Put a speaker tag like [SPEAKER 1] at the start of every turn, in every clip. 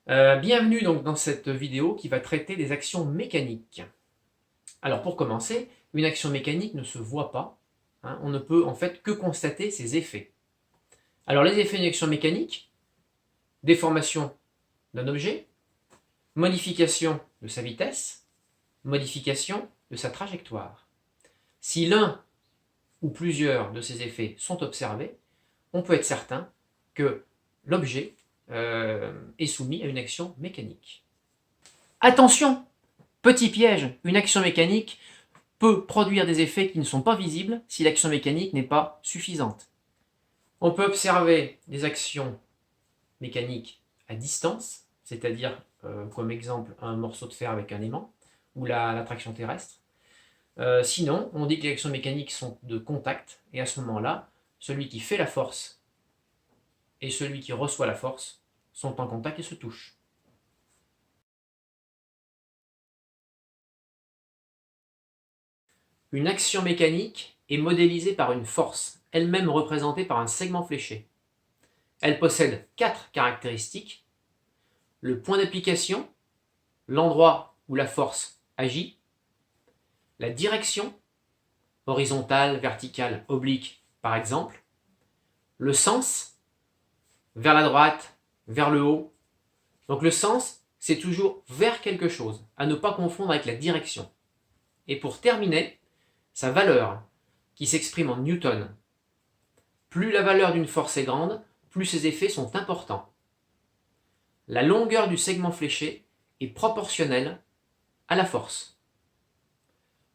[SPEAKER 1] Bienvenue donc dans cette vidéo qui va traiter des actions mécaniques. Alors pour commencer, une action mécanique ne se voit pas, hein, on ne peut en fait que constater ses effets. Alors les effets d'une action mécanique: déformation d'un objet, modification de sa vitesse, modification de sa trajectoire. Si l'un ou plusieurs de ces effets sont observés, on peut être certain que l'objet est soumis à une action mécanique. Attention! Petit piège, une action mécanique peut produire des effets qui ne sont pas visibles si l'action mécanique n'est pas suffisante. On peut observer des actions mécaniques à distance, c'est-à-dire comme exemple un morceau de fer avec un aimant, ou la traction terrestre. Sinon, on dit que les actions mécaniques sont de contact, et à ce moment-là, celui qui fait la force et celui qui reçoit la force sont en contact et se touchent. Une action mécanique est modélisée par une force, elle-même représentée par un segment fléché. Elle possède 4 caractéristiques: le point d'application, l'endroit où la force agit, la direction, horizontale, verticale, oblique par exemple, le sens, vers la droite, vers le haut. Donc le sens, c'est toujours vers quelque chose, à ne pas confondre avec la direction. Et pour terminer, sa valeur, qui s'exprime en newton. Plus la valeur d'une force est grande, plus ses effets sont importants. La longueur du segment fléché est proportionnelle à la force.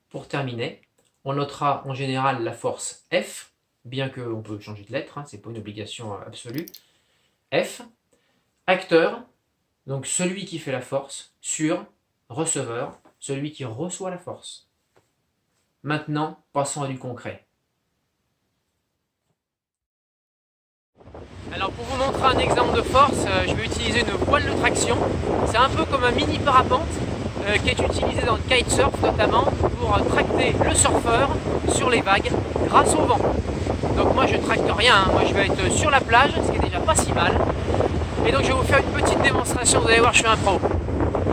[SPEAKER 1] Pour terminer, on notera en général la force F, bien qu'on peut changer de lettre, ce n'est pas une obligation absolue. F, acteur, donc celui qui fait la force, sur, receveur, celui qui reçoit la force. Maintenant, passons à du concret. Alors pour vous montrer un exemple de force, je vais utiliser une voile de traction. C'est un peu comme un mini parapente qui est utilisé dans le kitesurf notamment pour tracter le surfeur sur les vagues grâce au vent. Donc moi je tracte rien, moi je vais être sur la plage, ce qui est déjà pas si mal. Et donc je vais vous faire une petite démonstration, vous allez voir je suis un pro.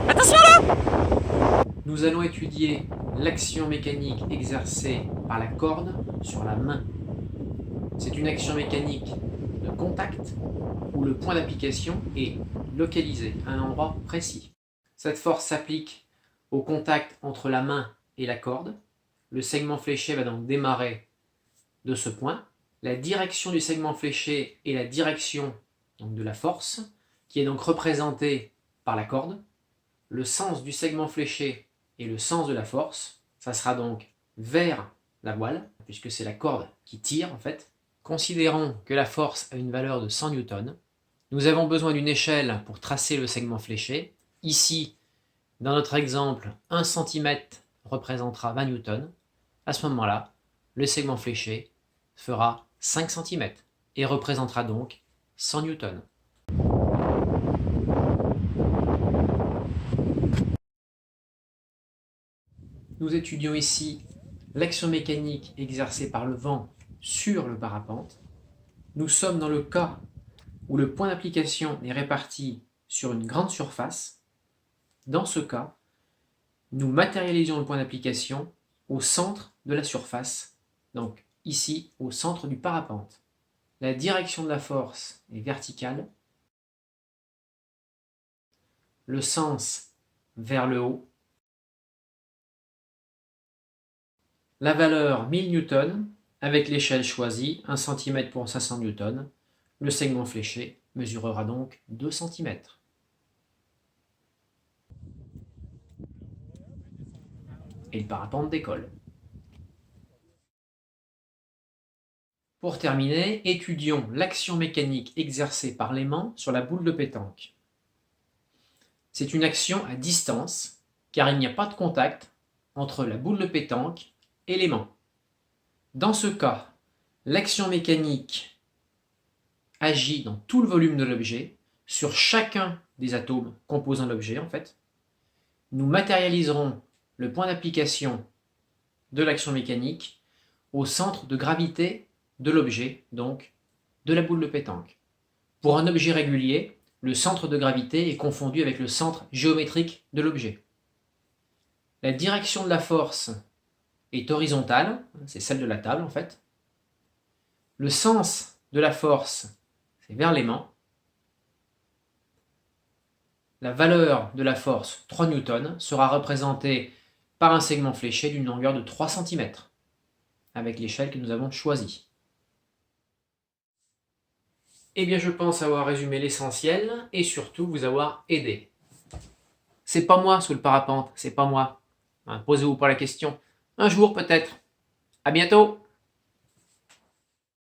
[SPEAKER 1] Attention là! Nous allons étudier l'action mécanique exercée par la corde sur la main. C'est une action mécanique de contact où le point d'application est localisé à un endroit précis. Cette force s'applique au contact entre la main et la corde. Le segment fléché va donc démarrer de ce point. La direction du segment fléché est la direction donc, de la force, qui est donc représentée par la corde. Le sens du segment fléché est le sens de la force. Ça sera donc vers la voile, puisque c'est la corde qui tire en fait. Considérons que la force a une valeur de 100 newtons. Nous avons besoin d'une échelle pour tracer le segment fléché. Ici, dans notre exemple, 1 cm représentera 20 newtons. À ce moment-là, le segment fléché fera 5 cm et représentera donc 100 newtons. Nous étudions ici l'action mécanique exercée par le vent sur le parapente. Nous sommes dans le cas où le point d'application est réparti sur une grande surface. Dans ce cas, nous matérialisons le point d'application au centre de la surface, donc ici au centre du parapente. La direction de la force est verticale, le sens vers le haut, la valeur 1000 newtons avec l'échelle choisie, 1 cm pour 500 newtons. Le segment fléché mesurera donc 2 cm. Et le parapente décolle. Pour terminer, étudions l'action mécanique exercée par l'aimant sur la boule de pétanque. C'est une action à distance, car il n'y a pas de contact entre la boule de pétanque et l'aimant. Dans ce cas, l'action mécanique agit dans tout le volume de l'objet, sur chacun des atomes composant l'objet en fait. Nous matérialiserons le point d'application de l'action mécanique au centre de gravité de l'objet, donc de la boule de pétanque. Pour un objet régulier, le centre de gravité est confondu avec le centre géométrique de l'objet. La direction de la force est horizontale, c'est celle de la table en fait. Le sens de la force, c'est vers l'aimant. La valeur de la force, 3 newtons, sera représentée par un segment fléché d'une longueur de 3 cm, avec l'échelle que nous avons choisie. Eh bien, je pense avoir résumé l'essentiel et surtout vous avoir aidé. C'est pas moi sous le parapente, c'est pas moi. Posez-vous pas la question. Un jour peut-être. À bientôt!